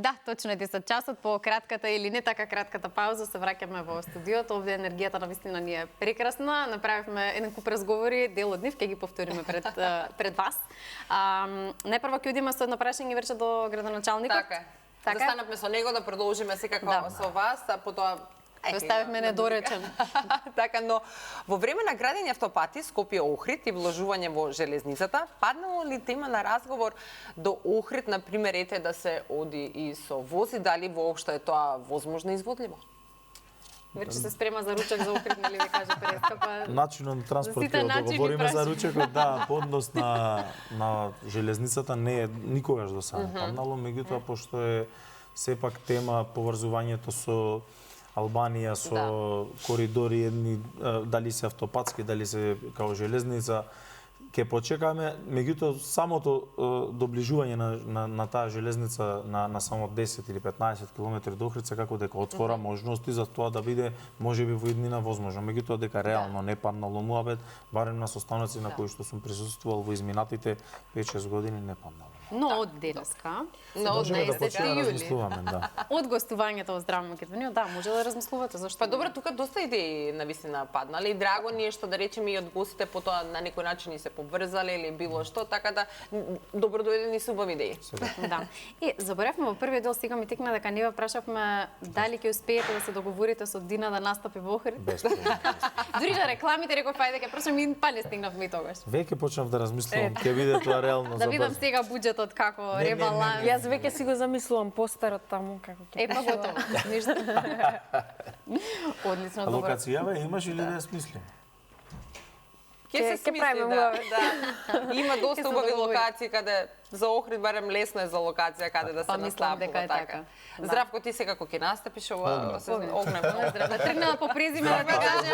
Да, точно е 10 часот. По кратката или не така кратката пауза се враќаме во студиото. Овде енергијата навистина ни е прекрасна. Направивме еден куп разговори, дел од нив ќе ги повториме пред вас. Најпрво ќе одиме со едно прашање вече до градоначалникот. Така. Да станавме со него, да продолжиме секако со вас, а потоа оставивме недоречен. Така, но во време на градење автопати Скопје-Охрид и вложување во железницата, паднало ли тема на разговор до Охрид, на пример, ете да се оди и со воз, и дали воопшто е тоа возможно и изводливо? Вече се спрема за ручек за Охрид, нели ви кажа Преска, па Начинот на транспорт, кога говориме за ручекот, да, по однос на железницата не е никогаш до сега паднало, меѓутоа пошто е сепак тема поврзувањето со Албанија, со коридори едни, дали се автопатски, дали се као железница, ќе почекаме, меѓутоа самото доближување на таа железница на само 10 или 15 км до Охрид како дека отвора можности за тоа да биде можеби во иднина возможно. Меѓутоа дека реално не паднало муабет, барем на состаноци на кои што сум присуствувал во изминатите 5-6 години не паднало. Но од денеска, но од 11 јули, да. Од гостувањето во Здраво Македонија, да, може да размислувате зашто. Па добро, тука доста идеи навистина паднали. Драго ни е што да речеме и од гостите потоа на некој начин и се поврзале или било што, така да добродојдени се убави идеи. Да. И заборавме во првиот дел, сега ми текна дека не ве прашавме дали ќе успеете да се договорите со Дина да настапи во Охрид. Дури на рекламите реков ајде ќе прашам и па не стигнавме и тогаш. Веќе почнав да размислувам, ќе биде тоа реално да видам сега буџетот како ребаланс. Јас веќе си го замислувам постарот таму како ќе. Па готово. Ништо. Одлично, добро. Локацијава имаш или да ја смислим? Ќе се смисли, да. Има доста убави локации каде за Охрид барем лесно е за локација каде да се настапува така. Здравко, ти секако ќе настапиш ова со Огнев. Да тргнала по презиме да го каже,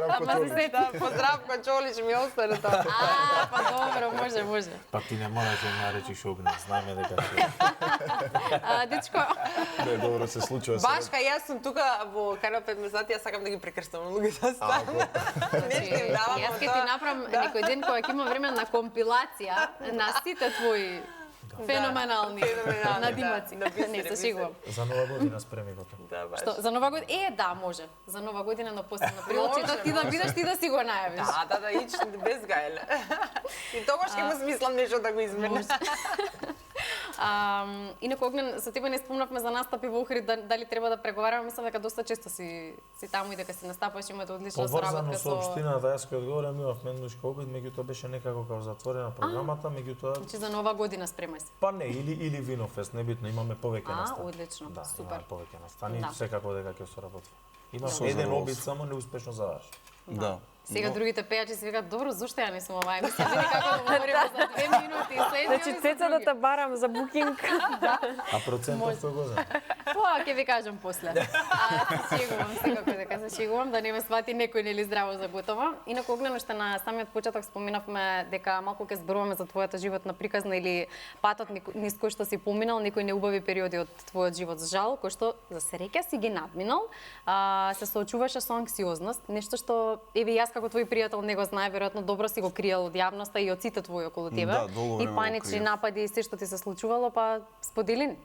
ама се сети. По Здравко Чолич ми остане тоа. Па добро, може. Па ти не мораш да наречиш Огнев, знаеме дека си. Дечко. Не, добро се случува. Башка, јас сум тука во Карно 5 месеци, јас сакам да ги прекрстам луѓето стану. Јас ќе ти направам некој ден кога ќе има време на компилација на сите твои феноменални надимаци. Не се шегувам. За Нова година спреми го тоа. Што, за Нова година? Да, може. За Нова година на посебно прилучето ти да бидеш, ти да си го најавиш. Да, ич без гајле. И тогаш ќе му смислам нешто да го изменам. Инаку, Огнен, со тебе не спомнавме за настапи во Охрид, дали треба да преговараме, мислам дека доста често си таму и дека си настапаш, имате одлична соработка со општината, јас кога одговорам имав мендушки опит, меѓутоа беше некако како затворена програмата, меѓутоа Значи за Нова година спремај се. Па не, или Винофест, небитно, имаме повеќе настани. Одлично, да, супер. Имаме повеќе настани, секако дека ќе соработи. Имам еден обид, само неуспешно заврши. Да. Сега другите пејачи си викаат, добро, зошто ја не сум оваа емисија? Види како да говориме за 2 минути и следи. Значи Цеца да те барам за букинг. А процентов кој го знае? Тоа ќе ви кажам после. Се шегувам, секако дека се шегувам, да не ме свати некој нели здраво за готово. Инаку, Огнено, што на самиот почеток споменавме дека малку ќе зборуваме за твојата животна приказна или патот низ кој што си поминал, некои неубави периоди од твојот живот, за жал, кој што за среќа си ги надминал, се соочуваше со анксиозност, нешто што еве јас како твој пријател не го знае, веројатно добро си го криел од јавноста и од сите твои околу тебе. Да, и панични напади и се што ти се случувало, па сподели.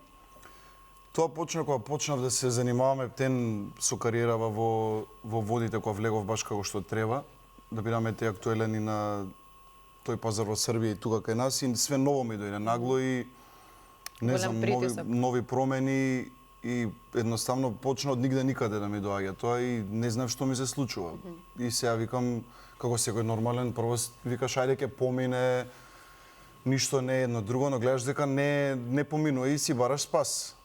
Тоа почна кога почнав да се занимаваме птен со кариерава во водите, кога влегов баш како што треба, да бидаме те актуелен и на тој пазар во Србија и тука кај нас, и све ново ми дојде нагло и не знам, нови промени и едноставно почна од нигде никаде да ми доаѓа тоа и не знам што ми се случува. И сега викам, како секој нормален, прво викаш ајде ќе помине, ништо не е едно друго, но гледаш дека не поминува и си бараш спас.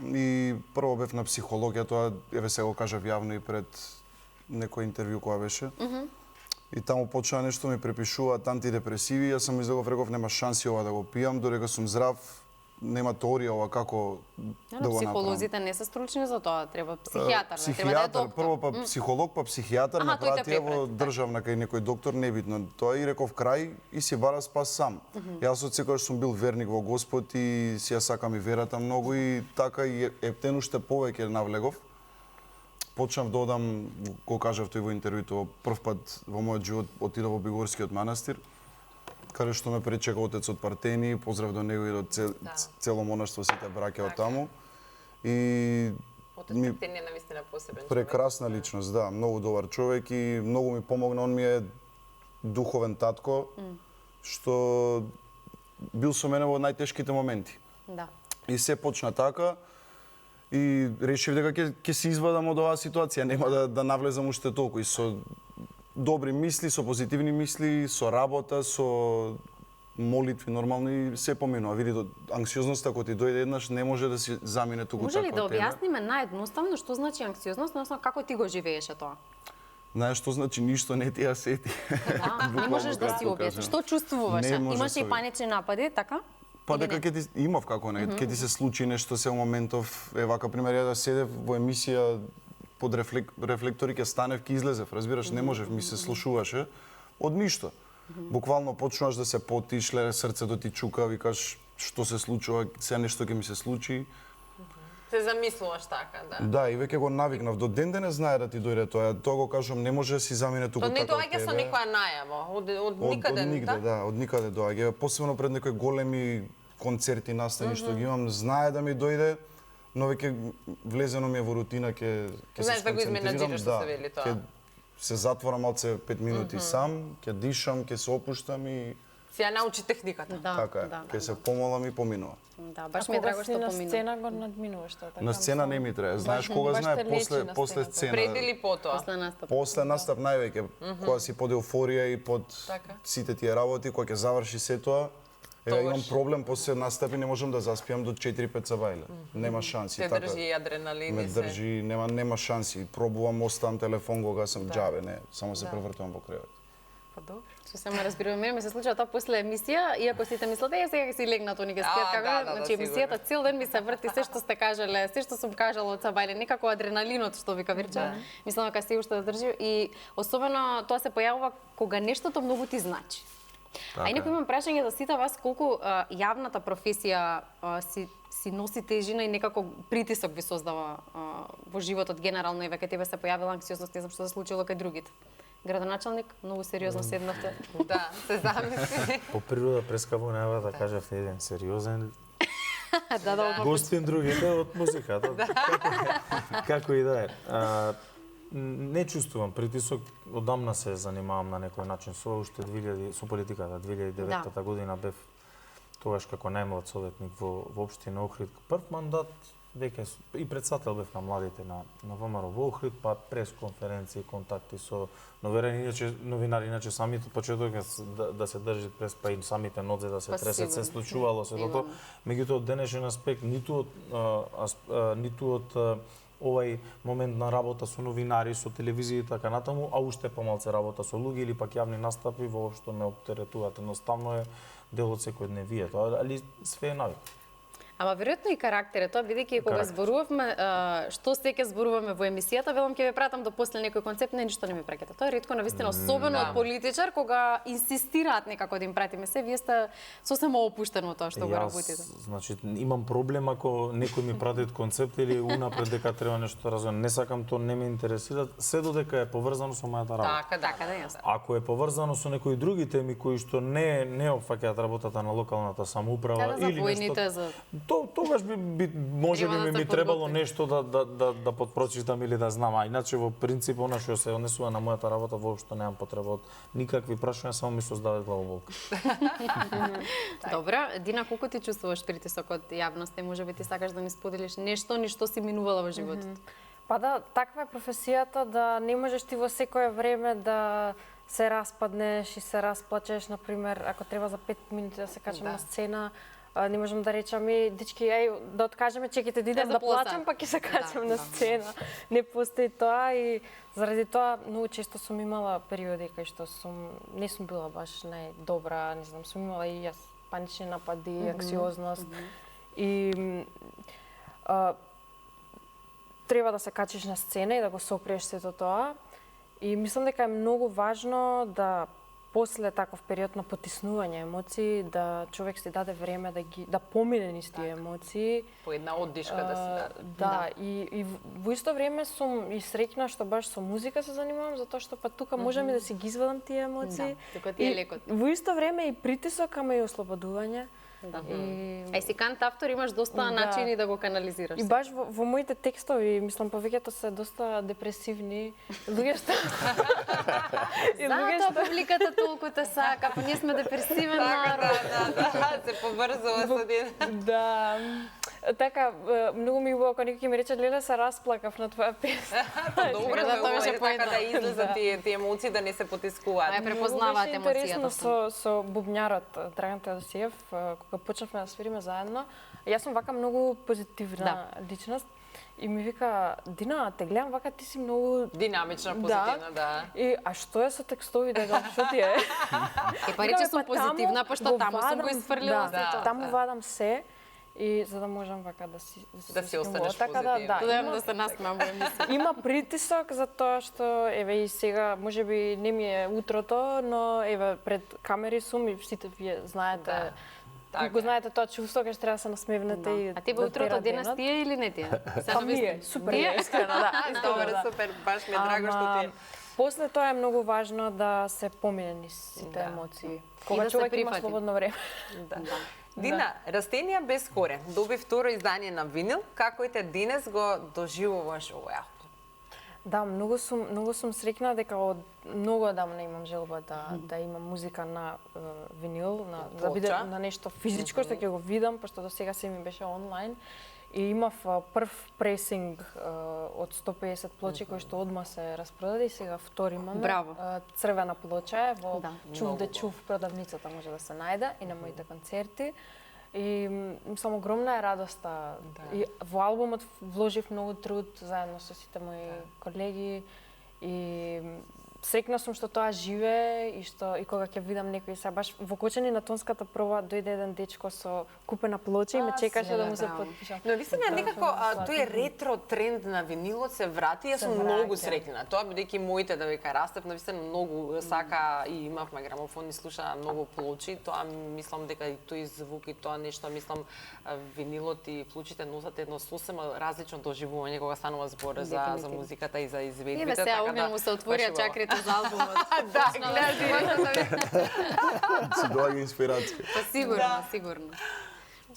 И прво бев на психологија, тоа еве се го кажав јавно и пред некој интервју која беше. И таму почна нешто ми препишуваат антидепресиви, јас сам излегов, реков нема шанси ова да го пијам, додека сум здрав, нема теорија ова како да го направам. Психолозите не се стручни за тоа, треба психијатар, треба да е доктор. Прво па психолог, па психијатар, накрая тие во државна кај некој доктор, небитно. Тоа и реков крај и си бара спас сам. Јас од секогаш сум бил верник во Господ и си ја сакам и верата многу и така и ептен уште повеќе навлегов. Почнав да одам, го кажав тој во интервјуто, прв пат во мојот живот отидов во Бигорскиот манастир. каде што ме пречека отецот Партени, поздрав до него и до цело монаштво, сите браќа од таму. И Отец Партени е навистина посебен човек. прекрасна личност, да, многу добар човек и многу ми помогна, он ми е духовен татко, што бил со мене во најтешките моменти. Да. И се почна така и решив дека ќе се извадам од оваа ситуација, нема да навлезам уште толку и со добри мисли, со позитивни мисли, со работа, со молитви нормално и се поминува. Види, анксиозноста кога ти дојде еднаш не може да си замине туку Може така. ли да објасниме наедноставно што значи анксиозност, односно како ти го живееше тоа? Знаеш што значи ништо не ти ја сети. Да, не можеш да си објасниш. Што чувствуваше? Имаше и панични напади, така? Па дека ќе ти имав како не, ќе ти се случи нешто се моментов, вака пример ја да седев во емисија под рефлектори ќе станев, ќе излезев, разбираш, не можев, ми се слушуваше од ништо. Буквално почнуваш да се потиш, срцето ти чука, викаш што се случува, се нешто ќе ми се случи. Се замислуваш така, да. Да, и веќе го навикнав. До ден денес знае да ти дојде тоа. Тоа го кажам, не може да си замине туку То не така од доаѓа со тебе. никоја најава, од никаде, Од нигде, да, од никаде доаѓа. Посебно пред некои големи концерти, настани што ги имам, знае да ми дојде, но веќе влезено ми е во рутина, ќе се Знаеш да го сконцентрирам, изменаџираш, што се вели тоа. ќе се затворам малце 5 минути сам, ќе дишам, ќе се опуштам и Си ја научи техниката. Да, така е. да, Ќе се помолам и поминува. Да, баш ми е драго што на помина. сцена го надминуваш тоа, така. На сцена не ми треба. Знаеш кога баш знае те лечи на после сцената. сцена. Пред или потоа? После настап. После настап највеќе, кога си под еуфорија и под Така. сите тие работи, кога ќе заврши се тоа, Тогаш. имам проблем, после настапи не можам да заспиам до 4-5 сабајле. Нема шанси. Те така. држи и адреналин Ме и се. држи, нема шанси. Пробувам, оставам телефон, го гасам џабе, не, само се превртувам во кревет. Па добро. Сосема разбирам, мене ми се случува тоа после емисија, иако сите мислат, сега ќе си легнат, они ќе спијат, како, значи емисијата цел ден ми се врти, се што сте кажале, се што сум кажала од сабајле, некако адреналинот што вика Вирче, мислам дека се уште да држи и особено тоа се појавува кога нештото многу ти значи. А инаку имам прашање за сите вас, колку јавната професија си носи тежина и некако притисок ви создава во животот генерално и веќе тебе се појавила анксиозност, не знам што се случило кај другите. Градоначалник, многу сериозно седнавте. Да, се замисли. По природа прескаво најава да кажавте еден сериозен Да. гостин, другите од музиката. Како и да е. Не чувствувам притисок, одамна се занимавам на некој начин со уште 2000 со политиката. 2009 година бев тогаш како најмлад советник во општина Охрид. Прв мандат веќе и председател бев на младите на ВМРО во Охрид, па прес конференции, контакти со новинари, иначе самите почеток да се држи прес, па и самите нозе да се тресат, се случувало се тоа. Меѓутоа од денешен аспект ниту од овај момент на работа со новинари, со телевизија и така натаму, а уште помалце работа со луѓе или пак јавни настапи воопшто ме оптеретуваат. Едноставно е дел од секојдневието, али све е навик. Ама веројатно и карактерот, тоа бидејќи кога зборувавме што се ќе зборуваме во емисијата, велам ќе ве пратам до после некој концепт, ништо не ми праќате. Тоа е ретко навистина, особено од политичар кога инсистираат некако да им пратиме се, вие сте сосема опуштено тоа што го работите. Значи имам проблем ако некој ми прати концепт или унапред дека треба нешто да разберам. Не сакам тоа, не ме интересира, се додека е поврзано со мојата работа. Така, да, јасно. Ако е поврзано со некои други теми кои што не опфаќаат работата на локалната самоуправа или нешто, тогаш може би ми требало нешто да подпрочитам или да знам, а иначе во принцип она што се однесува на мојата работа воопшто немам потреба од никакви прашања, само ми создават главоболка. Добра, Дина, колку ти чувствуваш притисок од јавноста и можеби ти сакаш да ни споделиш нешто ни што си минувала во животот? Па да, таква е професијата да не можеш ти во секое време да се распаднеш и се расплачеш, например, ако треба за 5 минути да се качам на сцена, не можам да речам дечки, да откажеме чеките да идам да плачам, па ќе се качам на сцена. Не постои тоа и заради тоа многу често сум имала периоди кај што не сум била баш најдобра, не знам, сум имала и јас панични напади, анксиозност и треба да се качиш на сцена и да го соприеш сето тоа. И мислам дека е многу важно да после таков период на потиснување емоции, да човек си даде време да помине низ тие емоции. По една оддишка да си даде. Да, и во исто време сум и среќна што баш со музика се занимавам, затоа што па тука можам и да си ги извадам тие емоции. Тука ти е лекот. Во исто време и притисок, ама и ослободување. Ај си кантавтор, имаш доста начини да го канализираш. И баш во моите текстови, мислам, повеќето се доста депресивни. Луѓе што Затоа публиката толку те сака, па ние сме депресивен народ. Да, се поврзува со ден. Да. Така, многу ми убаво кога некој ми рече, леле се расплакав на твоја песна. Добро, Да, тоа беше така да излезат тие емоции, да не се потискуваат. Ај препознаваат емоцијата. Интересно емоцијата. со бубњарот Драган Теодосиев, кога почнавме да свириме заедно, јас сум вака многу позитивна личност. И ми вика, Дина, те гледам вака, ти си многу динамична, позитивна, да. И а што е со текстови да го што ти е? Па рече сум позитивна, па што таму сум го isfрлила сето. Таму вадам се и за да можам вака да си останеш така позитивна. Да се насмеам во емисија. Има притисок за тоа што еве и сега можеби не ми е утрото, но еве пред камери сум и сите вие знаете. Го знаете тоа чувство кога треба да се насмевнете и а тебе утрото денес ти е или не ти е? Па ми е, супер е, искрено, да. Добре, супер, баш ми е драго што ти е. После тоа е многу важно да се помине низ сите емоции. Кога човек има слободно време. Дина, Растенија без корен. Доби второ издание на винил. Како и те денес го доживуваш овој албум? Да, многу сум среќна дека од многу одамна имам желба да имам музика на винил, да биде на нешто физичко што ќе го видам, пошто до сега се ми беше онлайн. И имав прв пресинг од 150 плочи кои што одма се распродаде и сега втори имаме. Браво. Црвена плоча е во Чув де Чув продавницата може да се најде и на моите концерти. И само огромна е радоста. И во албумот вложив многу труд заедно со сите мои колеги и среќна сум што тоа живее и кога ќе видам некој се баш во Кочани на тонската проба дојде еден дечко со купена плоча и ме чекаше да му се потпишам. Но вистина некако тој ретро тренд на винилот се врати, јас сум многу среќна. Тоа бидејќи моите да века растев, навистина многу сака и имавме грамофон и слуша многу плочи, тоа мислам дека и тој звук и тоа нешто, мислам винилот и плочите носат едно сосема различно доживување кога станува збор за музиката и за изведбите. Еве се Огнен му се отворија чакрите за албумот. Да, гледай. Си доаѓа инспирација. Па сигурно.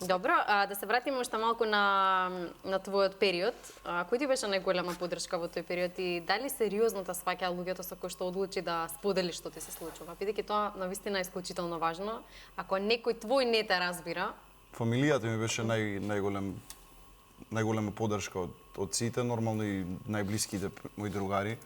Добро, да се вратиме уште малку на твојот период. Кој ти беше најголема поддршка во тој период и дали сериозно те сваќаа луѓето со кои што одлучи да споделиш што ти се случува? Бидејќи тоа навистина е исклучително важно. Ако некој твој не те разбира, фамилијата ми беше најголема поддршка од сите, нормално и најблиските мои другари.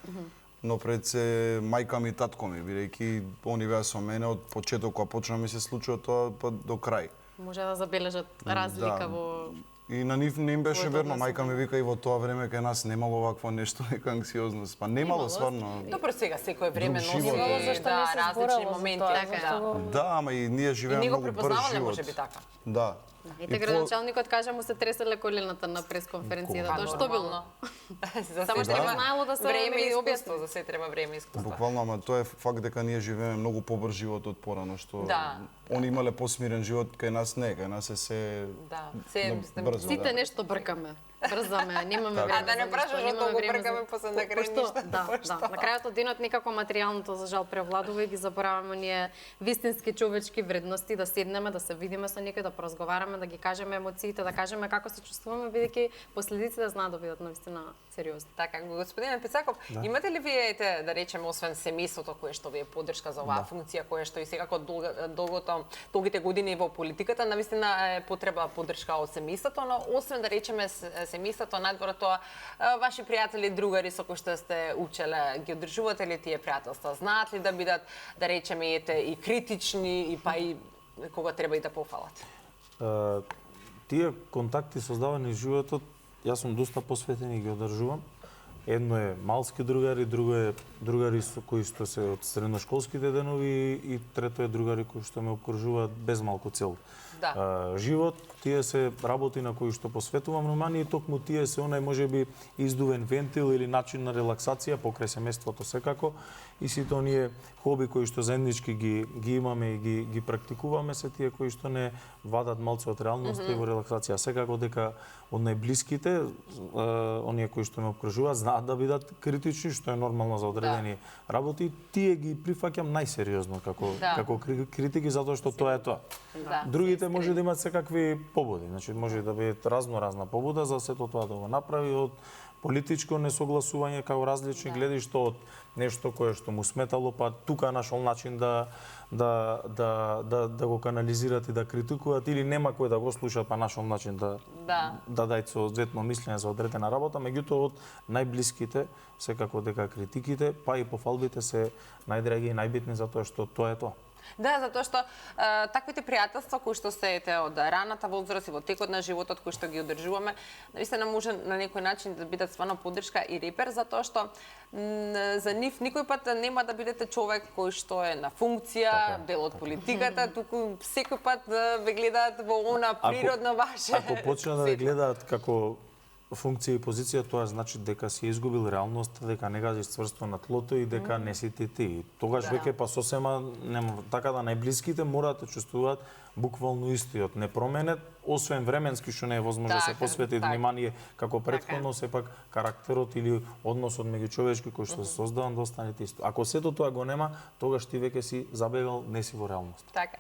Но пред се мајка ми и татко ми, бидејќи они беа со мене од почеток кога почна ми се случува тоа па до крај. може да забележат разлика во... И на нив не им беше верно, мајка ми вика и во тоа време кај нас немало овакво нешто, нека анксиозност. Па немало стварно. Добро, сега секој време носи да различни моменти. Да, ама и ние живееме многу брз живот. И него препознавале може би така. Да. Ете, градоначалникот кажа му се треселе колената на пресконференцијата. Тоа што било? Само што има знаело да се време и објасно, за се треба време и искуство. Буквално, ама тоа е факт дека ние живееме многу побрз живот од порано, што они имале посмирен живот, кај нас не, кај нас е се брзо. Сите нешто бркаме. Брзаме, немаме време. Да не прашаш од толку бркаме после на крај ништо. Да. На крајот од денот некако материјалното за жал превладува и ги забораваме ние вистински човечки вредности, да седнеме, да се видиме со некој, да поразговараме, да ги кажеме емоциите, да кажеме како се чувствуваме, бидејќи последиците знаат да бидат навистина сериозни. Така, господин Пецаков, имате ли вие, да речеме, освен семејството кое што ви е поддршка за оваа функција, кое што и секако долгите години во политиката, навистина е потреба поддршка од семејството, но освен да речеме семејството, надвор тоа, ваши пријатели, другари со кои што сте учеле, ги одржувате ли тие пријателства? Знаат ли да бидат, да речеме, и критични, и па и кога треба и да пофалат? Тие контакти создавани во животот, јас сум доста посветен и ги одржувам. Едно е малски другари, друго е другари со кои што се од средношколските денови и трето е другари кои што ме обкружуваат без малку цел живот. Тие се работи на кои што посветувам романи и токму тие се онај можеби издувен вентил или начин на релаксација покрај семејството секако и сите оние хоби кои што заеднички ги имаме и ги практикуваме се тие кои што не вадат малце од реалноста и во релаксација. Секако дека од најблиските, оние кои што ме обкружуваат, знаат да бидат критични, што е нормално за одредени работи, тие ги прифаќам најсериозно како критики, затоа што тоа е тоа. Другите може да имаат секакви побуди, значи може да бидат разна побуда за сето тоа да го направи, од политичко несогласување као различни гледишта, од нешто кое што му сметало, па тука нашол начин да го канализираат и да критикуваат, или нема кој да го слуша, па нашол начин да дајат соодветно мислење за одредена работа, меѓутоа од најблиските секако дека критиките, па и пофалбите се најдраги и најбитни затоа што тоа е тоа. Да, затоа што таквите пријателства кои што се од раната возраст и во текот на животот кои што ги одржуваме, навистина може на некој начин да бидат стварно поддршка и репер, затоа што за нив никој пат нема да бидете човек кој што е на функција, дел од политиката, туку секој пат ве гледаат во она природно ваше. Ако почнат да ве гледаат како функција и позиција, тоа значи дека си изгубил реалноста, дека не газиш цврсто на тлото и дека не си ти. Тогаш веќе па сосема нема, така да најблиските мораат да чувствуваат буквално истиот, не променет, освен временски што не е возможно да се посвети внимание како претходно, сепак карактерот или односот меѓучовечки кој што се создаван да остане исто. Ако сето тоа го нема, тогаш ти веќе си забегал, не си во реалност. Така.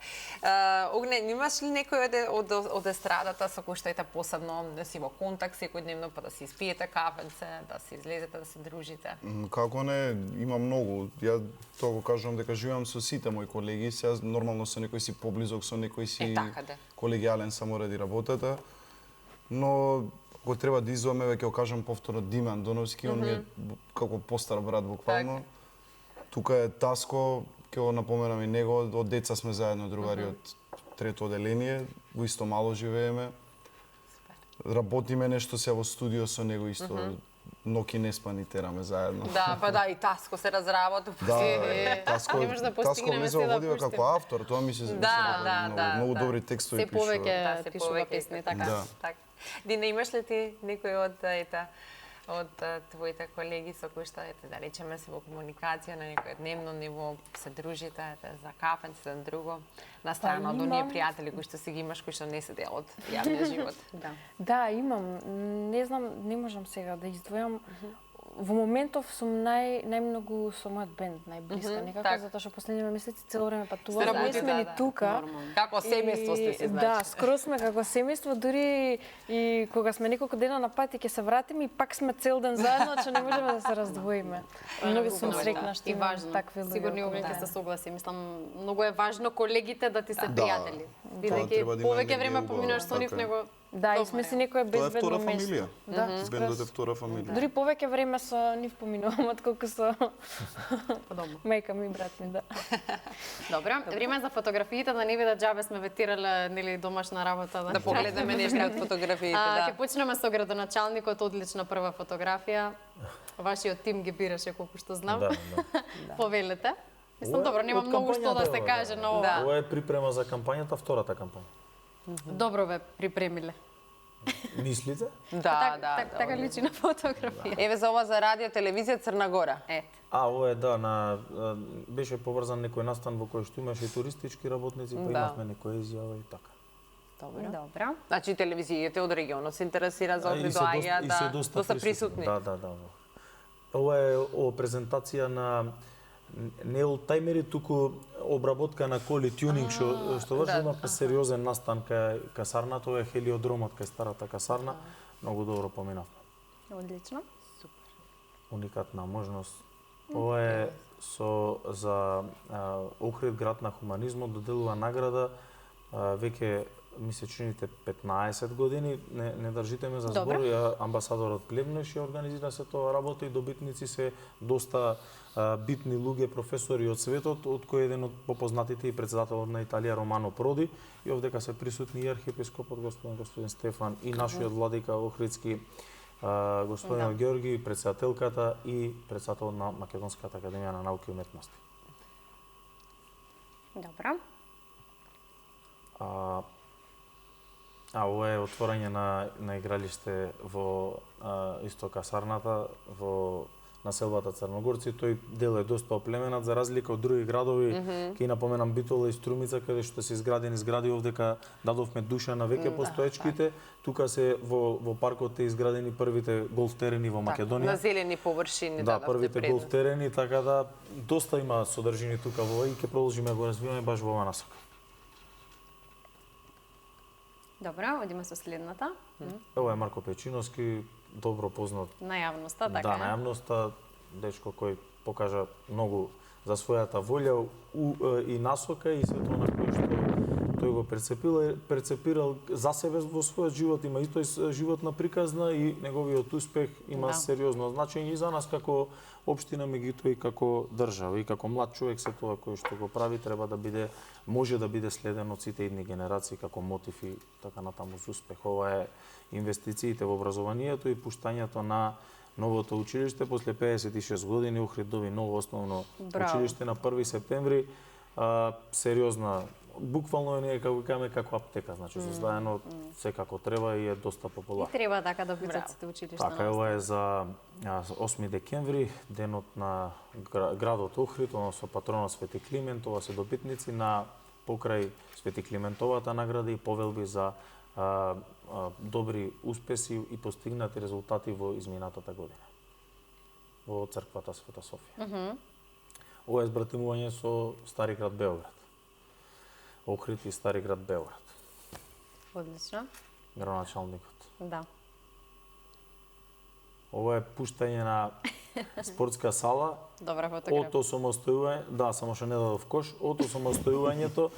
Огне, имаш ли некој од естрадата со кој што ете посебно да си во контакт секојдневно, па да си испиете кафенце, да си излезете, да се дружите? Како не, има многу. Ја тоа го кажувам дека живеам со сите мои колеги, сега нормално со некој си поблизок, со некој си колегијален само ради работата, но ако треба да изваме, веќе го кажам повторно, Диман Доновски, он е како постар брат буквално. Тука е Таско, ќе го напоменам и него, од деца сме заедно другари од трето оделение, во исто мало живееме. Работиме нешто се во студио со него исто. Ноки не спани тераме заедно. Да, па да, и Таско се разработи. Таско ме заводива како автор, тоа ми се многу добри текстови пишува. Се повеќе пишува песни, така. Дина, имаш ли ти некој од твоите колеги со кои што да речеме се во комуникација на некој дневно ниво, се дружите за кафенце, за друго, на страна од оние пријатели кои што си ги имаш, кои што не се дел од јавниот живот? Да, имам. Не знам, не можам сега да издвојам. Во моментов сум најмногу со мојот бенд, најблиска, некако, затоа што последниве месеци цело време патуваме, не сме ни тука. Како семејство сте си, значи. Да, скоро сме како семејство, дури и кога сме неколку дена на пат и ќе се вратиме и пак сме цел ден заедно, че не можеме да се раздвоиме. Многу сум среќна што имам такви луѓе. Сигурно и ќе се согласи, мислам, многу е важно колегите да ти се пријатели. Бидејќи повеќе време поминуваш со нив него. Да, и сме си некоја безбедно место. Да, бендот е втора фамилија. Дури повеќе време со нив поминувам отколку со мајка ми и брат ми, да. Добро, време за фотографиите, да не видат џабе сме ветирале нели домашна работа. Да погледаме нешто од фотографиите, да. Ќе почнеме со градоначалникот, одлична прва фотографија. Вашиот тим ги бираше колку што знам. Да. Повелете. Мислам, добро, нема многу што да се каже на ова. Ова е припрема за кампањата, втората кампања. Добро ве припремиле. Мислите? Да. Така личи на фотографија. Еве за ова за радио, телевизија Црна Гора. Ова е беше поврзан некој настан во кој што имаше туристички работници, па имавме некоја изјава и така. Добро. Значи телевизиите од регионот се интересира за овие доаѓања, да се присутни. Да. Ова е презентација на не олтајмери, туку обработка на коли, тюнинг, што имавме сериозен настан кај касарна, тоа е хелиодромот кај старата касарна. Многу добро поминавме. Одлично. Уникатна можност. Ова е за Охрид, град на хуманизмот, доделува награда веќе ми се чините 15 години, не држите ме за збор, амбасадорот Плевнеш ја организира се тоа работа и добитници се доста битни луѓе, професори од светот, од кој еден од попознатите и председателот на Италија Романо Проди, и овдека се присутни и архиепископот господин Стефан и нашиот владика Охридски господин Георги, председателката и председателот на Македонската академија на науки и уметности. Добро. Ова е отворање на игралиште во исто касарната, во населбата Црногорци. Тој дел е доста оплеменат за разлика од други градови. Ќе напоменам Битола и Струмица каде што се изградени згради овдека дадовме душа на веќе постоечките. Тука се во паркот е изградени првите голф терени во Македонија. На зелени површини првите голф терени, така да доста има содржини тука во и ќе продолжиме го развиваме баш во оваа насока. Добро, одиме со следната. Ова е Марко Печиновски, добро познат На јавноста, така. Да, на јавноста, дечко кој покажа многу за својата волја и насока и сето на кој што тој го перцепирал за себе во својот живот, има и тој животна приказна и неговиот успех има сериозно значење и за нас како општина, меѓутоа и како држава и како млад човек се тоа кој што го прави треба да биде може да биде следен од сите идни генерации како мотив и така натаму за успех. Ова е инвестициите во образованието и пуштањето на новото училиште после 56 години Охрид доби ново основно училиште на 1 септември. Сериозна, буквално е како кажаме како аптека, значи создадено секако треба и е доста популарно. И треба така да бидат сите училишта. Така, ова е за 8 декември, денот на градот Охрид, односно патронот Свети Климент. Ова се добитници на покрај Свети Климентовата награда и повелби за добри успеси и постигнати резултати во изминатата година во црквата Света Софија. Ова е збратимување со Стари град Београд. Охрид и Стари град Београд. Одлично. Градоначалникот. Да. Ова е пуштање на спортска сала. Добра фотографија. Од осамостојување, да, само што не дадов кош, од осамостојувањето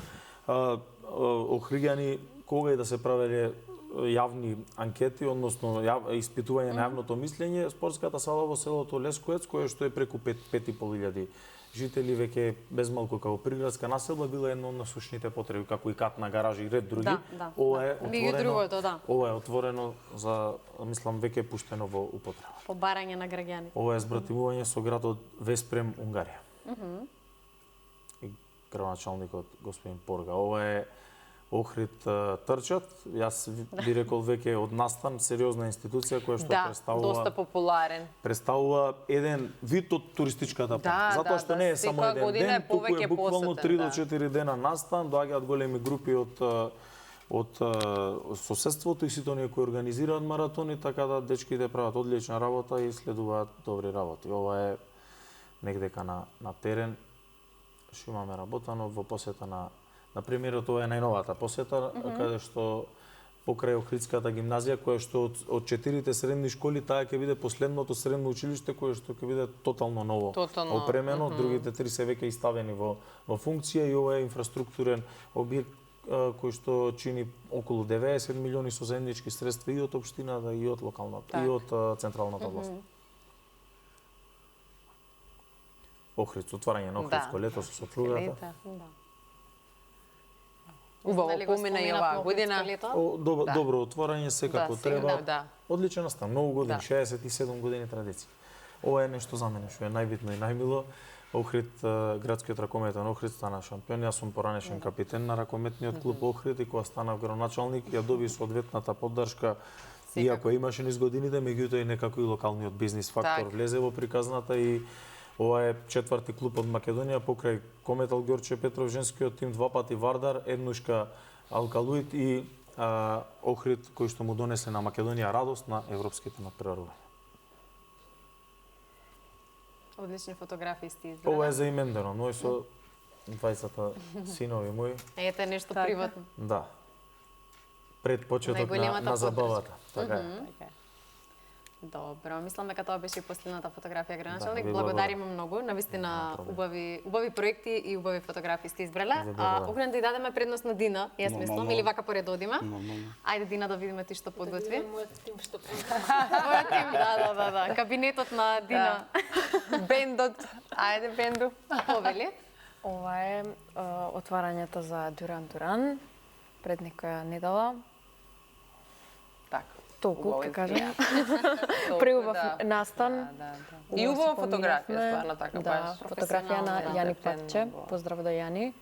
охриѓани кога и да се правеле јавни анкети, односно испитување на јавното мислење, спортската сала во селото Лескоец, кое што е преку 5.500 жители, веќе безмалку како приградска населба, била една од насушните потреби, како и кат на гаражи и ред други. Ова е отворено. Ова е отворено за, мислам, веќе пуштено во употреба. По барање на граѓани. Ова е збратимување со градот Веспрем, Унгарија. И градоначалникот господин Порга. Ова е Охрид трчат. Јас би рекол веќе од настан сериозна институција која што представува доста популарен. Представува еден вид од туристичката помош. Затоа што не е само еден ден, туку е буквално 3 до 4 дена настан, доаѓаат големи групи од соседството и сите оние кои организираат маратони, така да дечките прават одлична работа и следуваат добри работи. Ова е негдека на терен што имаме работано во посета на примерот, ова е најновата посета, каде што покрај Охридската гимназија, која што од 4 средни школи, таа ќе биде последното средно училиште кое што ќе биде тотално ново опремено, другите 3 се веќе иставени во функција и ова е инфраструктурен објект кој што чини околу 90 милиони со заеднички средства и од општината и од локалната и од централната власт. Охрид, отварање на Охридско лето со сопругата. Убаво помина и оваа година. Добро отворање, секако треба. Одличен настан, многу години, 67 години традиција. Ова е нешто за мене што е најбитно и најмило. Охрид, градскиот ракометен Охрид стана шампион. Јас сум поранешен капитен на ракометниот клуб Охрид и кога станав градоначалник ја доби соодветната поддршка. Иако имаше низ годините, меѓутоа и некако и локалниот бизнис фактор влезе во приказната и ова е 4-ти клуб од Македонија покрај Кометал Ѓорче Петров женскиот тим, 2 пати Вардар, еднушка Алкалуит и Охрид кој што му донесе на Македонија радост на европските надпреварувања. Одлични фотографии сте избрали. Ова е за имендено, мој со 20 синови мои. Ете нешто приватно. Да. Пред почеток на забавата. Така е. Добро, мислам дека тоа беше и последната фотографија градоначалник. Благодариме многу, навистина убави проекти и убави фотографии сте избрале. Огнен да дадеме предност на Дина, јас мислам, или вака поред одиме. Ајде Дина да видиме ти што подготви. Мојот тим што Мојот тим, да. Кабинетот на Дина. Бендот. Ајде бенду. Повели. Ова е отварањето за Дуран Дуран пред некоја недела. Така. Толку, ке кажем. Преубав настан. И убава фотографија, стварно така баш. Да, фотографија на Јани Патче. Поздрав до Јани,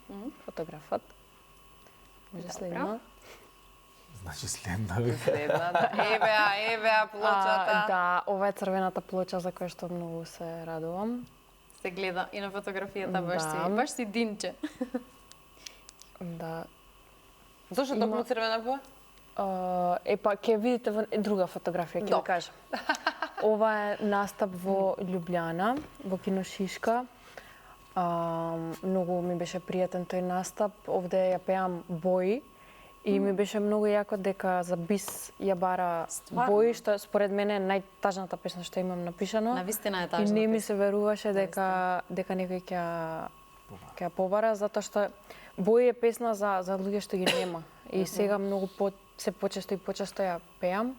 фотографот. Може следно. Значи следна вика. Следната. Евеа плочата. Да, ова е црвената плоча за која што многу се радувам. Се гледа и на фотографијата Да. баш си динче. Да. Зошто токму црвена боја? Епа, ќе видите во друга фотографија, ќе ви кажам. Ова е настап во Љубљана, во кино Шишка. Многу ми беше пријатен тој настап. Овде ја пеам Бои и ми беше многу јако дека за бис ја бара Бои, што според мене е најтажната песна што имам напишано. Навистина е И тажна. не ми се веруваше дека некој ќе ја побара, затоа што Бои е песна за луѓе што ги нема. И сега многу се почесто и почесто ја пеам.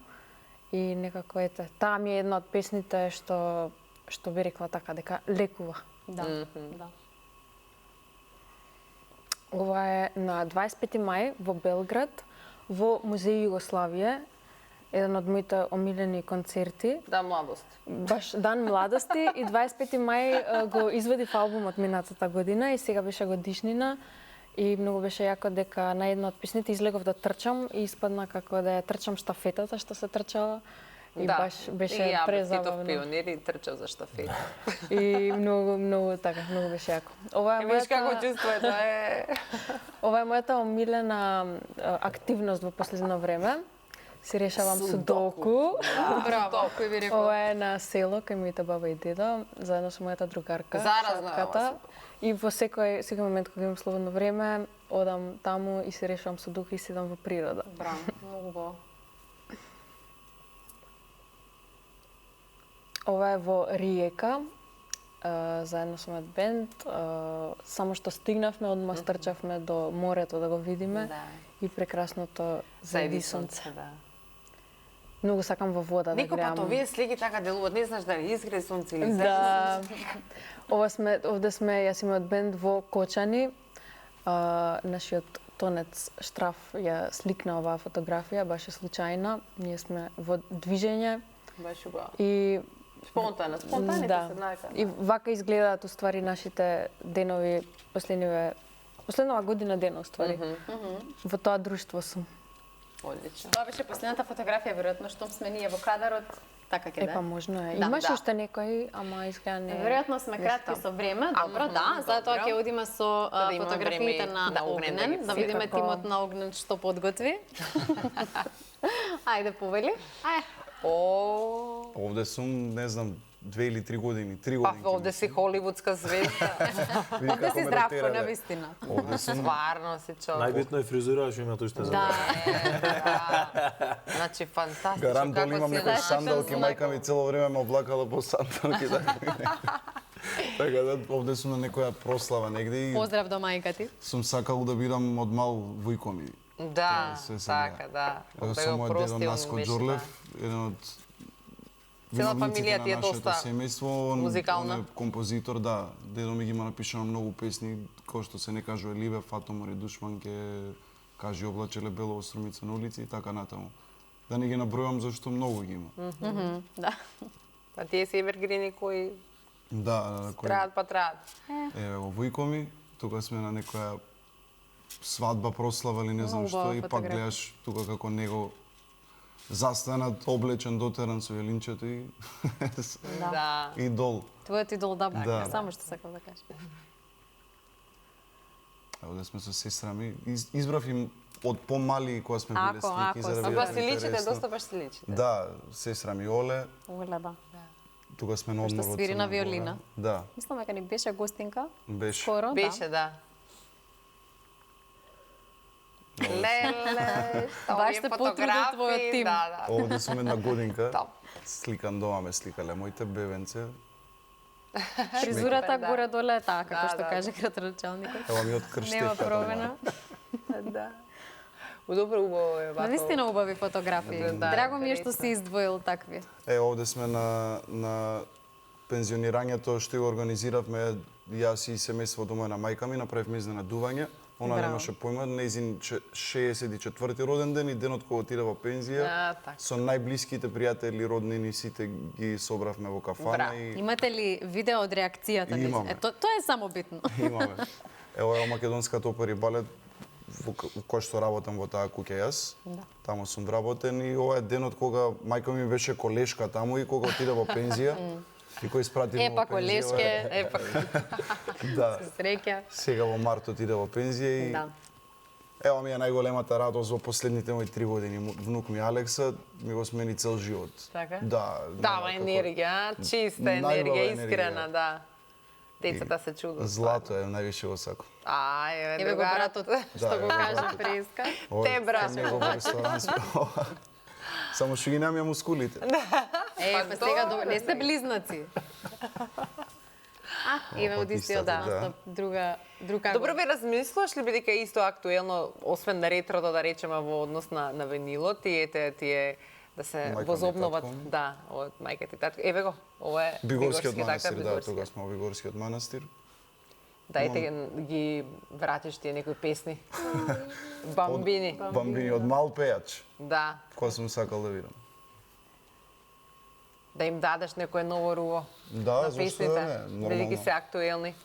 И некако ете, таа ми е една од песните што би рекла така дека лекува. Да. Ова е на 25 мај во Белград, во Музеј Југославија, еден од моите омилени концерти. Да, младост. Баш Дан младости и 25 мај го извадив албумот минатата година и сега беше годишнина. И многу беше јако дека на една од песните излегов да трчам и испадна како да ја трчам штафетата што се трчала. И да. баш беше и ја, презабавно. Титов пионер и трча за штафета. И многу така, многу беше јако. Ова е Виж како чувствувате, е. Ова е мојата омилена активност во последно време. Си решавам судоку. Браво, кој би рекол? Ова е на село кај моите баба и дедо, заедно со мојата другарка. Заразна е Шапката. ова. И во секој момент кога имам слободно време, одам таму и си решавам судоку и седам во природа. Браво, многу убаво. Ова е во Риека, заедно со мојот бенд. Само што стигнавме, одма стрчавме до морето да го видиме. Да. И прекрасното зајди сонце. да. Многу сакам во вода да Некој гледам. пат овие слики така делуваат, не знаеш дали изгре сонце или Да. Овде сме, јас и мојот бенд во Кочани. Нашиот Тонец Штраф ја сликна оваа фотографија, баш е случајна. Ние сме во движење Баш убаво. и Спонтаните да. се најка. И вака изгледаат уствари нашите денови, последнава година дена уствари. Во тоа друштво сум. Одлично. Тоа беше последната фотографија, веројатно, штом сме ние во кадарот, така ќе Епа да. можно е. Да, Имаш да. уште некој, ама изгледа не. Веројатно сме кратки со време, добро, да, затоа добро. ќе одиме со Да имаме фотографиите време на на Огнен да Огнен, ги да видиме секако. тимот на Огнен што подготви. Ајде, повели. О, Овде сум, не знам, 2 или 3 години, 3 па години. овде си холивудска звезда. Види Овде како си ме здравко, ротира, на бе. вистина. Овде сум Стварно си човек. Најбитно е фризура, што имате уште за Да. Значи, фантастично. гарант дали имам си некој нашата сандалки, знак. мајка ми цело време ме облакала по сандалки. Така да, овде сум на некоја прослава негде и Поздрав до мајка ти. сум сакал да бидам од мал војко ми. Да, Се така, да. Како Бе со го мојот дедо простил, Наско беше, Џорлев, еден од Цела виновниците фамилија ти е на нашето доста семејство, он музикална. е композитор, да. Дедо ми ги има напишано многу песни, кои што се не кажува Ливе, Фато море душман ке кажи облачеле бело острумица на улици и така натаму. Да не ги набројам зашто многу ги има. Да. А тие си евергрини кои Да, кој траат па траат. еве во војко ми, тука сме на некоја свадба, прослава или не знам Много што убава и пак фотографија. гледаш тука како него застанат, облечен, дотеран со јелинчето и Да. идол. Твојот идол да, Да. само што сакам да кажам. Ево да сме со сестра ми. Избрав им од помали кога сме биле Ако, слики за да ако, А бидат па си личите, интересно. доста баш си личите. Да, сестра ми Оле, Оле, да. тука сме на Кој што одмор од свири на Црна Гора. виолина. Да, Мислам дека ни беше гостинка. беше. Скоро, Беше, да. Леле, што Баш овие те потрудил фотографии, твојот тим. Да, да. Овде сум една годинка. Топ. Сликан дома ме сликале моите бебенце. Фризурата Да. горе-доле е таа, како Да, што да, каже градоначалникот. Ева ми од Нема крштевката. промена. Да. Добро убаво е вако. Навистина убави фотографии. Да, Драго ми е што интересно. си издвоил такви. Овде сме на пензионирањето што го организиравме јас и семејството моја на мајка ми, направивме изненадување. Она Браво. немаше појма, нејзин 64-ти роден ден и денот кога отиде во пензија. А, така. Со најблиските пријатели, роднини, сите ги собравме во кафана Браво. и Имате ли видео од реакцијата? Имаме. Тоа е само битно. имаме. Ево македонската опера и балет во кој што работам во таа куќа јас. Таму сум вработен и ова е денот кога мајка ми беше колешка таму и кога отиде во пензија. И кој испрати во Епа колешке, Епа. Да. среќа. Сега во март отиде во пензија и Да. ева ми е најголемата радост во последните мои 3 години. Внук ми Алекса ми го смени цел живот. Така? Да. Дава нема како- енергија, чиста Најубава енергија, енергија. искрена, да. Децата се чудат. Злато е највише го сакам. Еве Еве го другарот. братот, Да, што го еве кажа братот. Преска. Те, брат. Со него во ресторан сме. Само што ги немам ја мускулите. Па сега не сте близнаци. Еве од истиот, истата, да. друг како. Добро ви размислуваш ли бидејќи е исто актуелно, освен на ретрото да речеме во однос на винилот, тие да се Мајка ми, возобноват, татко ми. да, од мајка ти татко. Еве го, ова е Бигорскиот така, манастир, да, Бигорскиот. тога сме во Бигорскиот манастир. Дајте ги вратиш тие некои песни. Бамбини. Бамбини од мал пејач, Да, кој сум сакал да видам. да им дадеш некое ново руво Да, на зашто песните, да не, бидејќи нормално. се актуелни.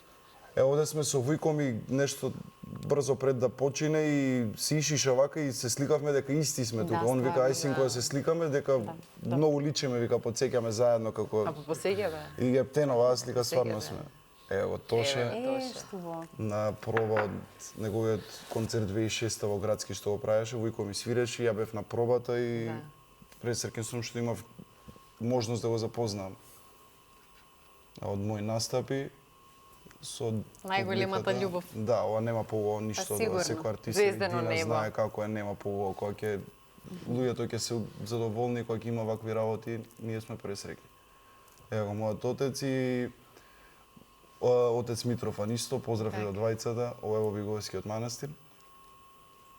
Овде сме со Вујко ми нешто брзо пред да почине и си ишиша вака и се сликавме дека исти сме тука. Он вика ај синко да се сликаме дека многу личиме, вика потсеќаме заедно како А по посеќа бе. и Ептенова слика стварно да. сме. Ево Тоше Што на проба од неговиот концерт 2006 во градски што го правеше, Вујко ми свиреше, ја бев на пробата и пресреќен сум што имав можност да го запознам. А од мои настапи со Најголемата публиката, љубов. Да, ова нема поубаво ништо, сигурно. секој артист Звездено Дина небо. знае како е, нема поубаво, кога ќе луѓето ќе се задоволни кога ќе има вакви работи, ние сме пресреќни. Ево мојот отец и отец Митрофан исто, поздрав и до двајцата, ова е во Бигорскиот манастир.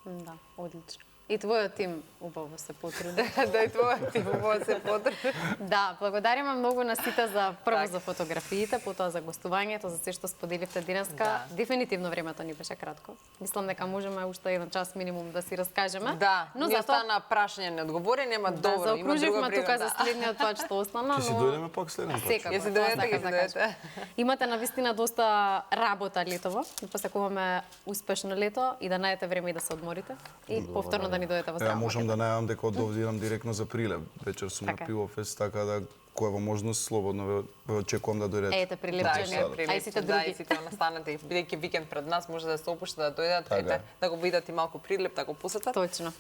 Да, одлично. И твојот тим убаво се потруди. Да и твојот ти убаво се потруди. Да, благодариме многу на сите за прво Така. за фотографиите, потоа за гостувањето, за се што споделивте денеска. Да. Дефинитивно времето ни беше кратко. Мислам дека можеме уште еден час минимум да си раскажеме. Да, но ни затоа остана прашање неодговорени, ама да, добро, има друга заокруживме прига. тука за следниот пат што остана, Ќе си но дојдеме пак следен пат. секако. Ќе си тоа дојдете, сакам ќе си да дојдете. кажам. Имате навистина доста работа летово. Да посакуваме успешно лето и да најдете време и да се одморите. И повторно да ни дојдете во Ја Срамот. можам да најавам дека од овде идам директно за Прилеп. Вечер сум Така. на Пивофест, така да која во можност слободно ве очекувам да дојдете. Ете, прилепчени. Да, А и сите Да, и други. сите настанете, бидејќи викенд пред нас може да се опуште да дојдат, Така ете, е. да го видат и малку Прилеп, да го посетат. Точно.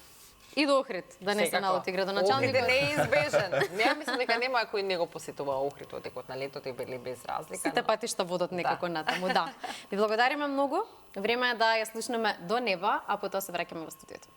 И до Охрид, да не се Секако. налути градоначалникот. Охрид е неизбежен. Не, мислам дека нема кој не го посетува Охрид во текот на летото или без разлика. Сите но- патишта водат некако натаму, да. Ви благодариме многу. Време е да ја слушнеме до неба, а потоа се враќаме во студиото.